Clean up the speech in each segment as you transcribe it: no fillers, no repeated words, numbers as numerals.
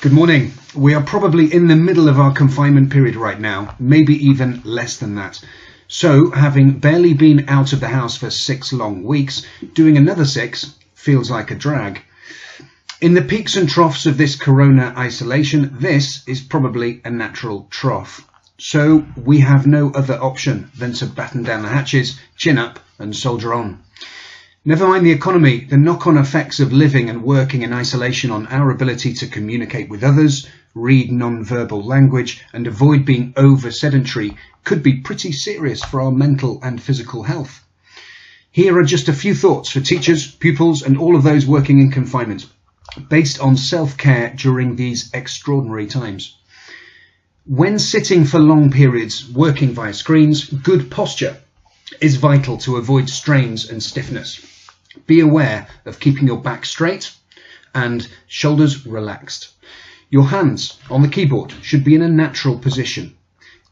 Good morning. We are probably in the middle of our confinement period right now, maybe even less than that. So, having barely been out of the house for 6 long weeks, doing another 6 feels like a drag. In the peaks and troughs of this corona isolation, this is probably a natural trough. So, we have no other option than to batten down the hatches, chin up and soldier on. Never mind the economy, the knock-on effects of living and working in isolation on our ability to communicate with others, read non-verbal language and avoid being over-sedentary could be pretty serious for our mental and physical health. Here are just a few thoughts for teachers, pupils and all of those working in confinement, based on self-care during these extraordinary times. When sitting for long periods, working via screens, good posture is vital to avoid strains and stiffness. Be aware of keeping your back straight and shoulders relaxed. Your hands on the keyboard should be in a natural position.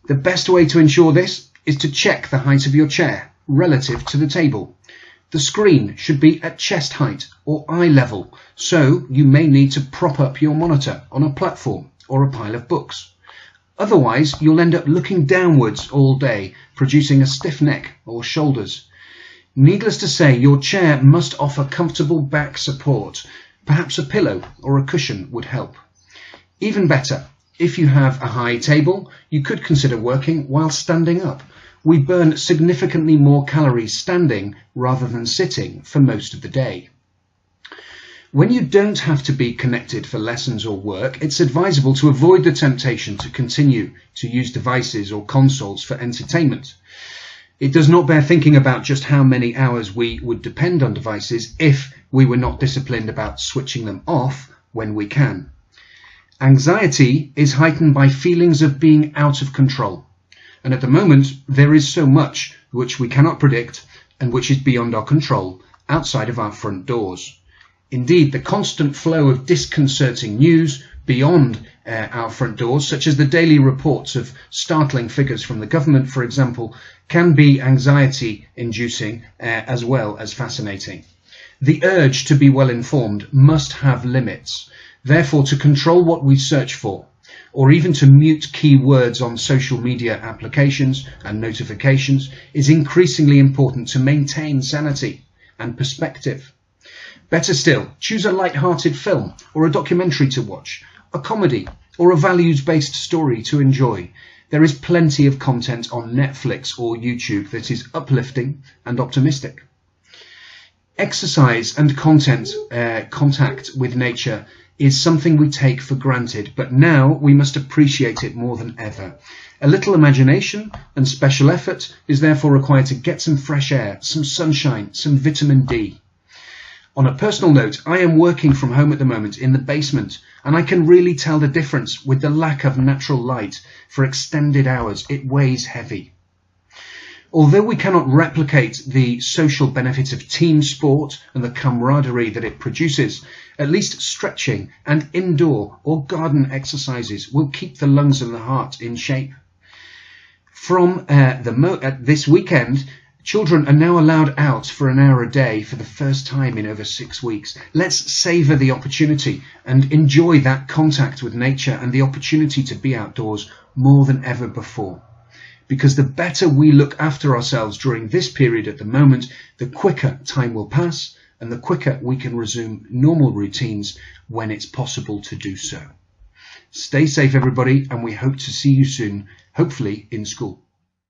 The best way to ensure this is to check the height of your chair relative to the table. The screen should be at chest height or eye level, so you may need to prop up your monitor on a platform or a pile of books. Otherwise, you'll end up looking downwards all day, producing a stiff neck or shoulders. Needless to say, your chair must offer comfortable back support. Perhaps a pillow or a cushion would help. Even better, if you have a high table, you could consider working while standing up. We burn significantly more calories standing rather than sitting for most of the day. When you don't have to be connected for lessons or work, it's advisable to avoid the temptation to continue to use devices or consoles for entertainment. It does not bear thinking about just how many hours we would depend on devices if we were not disciplined about switching them off when we can. Anxiety is heightened by feelings of being out of control. And at the moment, there is so much which we cannot predict and which is beyond our control outside of our front doors. Indeed, the constant flow of disconcerting news beyond our front doors, such as the daily reports of startling figures from the government, for example, can be anxiety-inducing as well as fascinating. The urge to be well informed must have limits. Therefore, to control what we search for, or even to mute keywords on social media applications and notifications, is increasingly important to maintain sanity and perspective. Better still, choose a light-hearted film or a documentary to watch, a comedy or a values-based story to enjoy. There is plenty of content on Netflix or YouTube that is uplifting and optimistic. Exercise and contact with nature is something we take for granted, but now we must appreciate it more than ever. A little imagination and special effort is therefore required to get some fresh air, some sunshine, some vitamin D. On a personal note, I am working from home at the moment in the basement, and I can really tell the difference with the lack of natural light for extended hours. It weighs heavy. Although we cannot replicate the social benefits of team sport and the camaraderie that it produces, at least stretching and indoor or garden exercises will keep the lungs and the heart in shape. From this weekend, children are now allowed out for an hour a day for the first time in over 6 weeks. Let's savour the opportunity and enjoy that contact with nature and the opportunity to be outdoors more than ever before. Because the better we look after ourselves during this period at the moment, the quicker time will pass and the quicker we can resume normal routines when it's possible to do so. Stay safe, everybody, and we hope to see you soon, hopefully in school.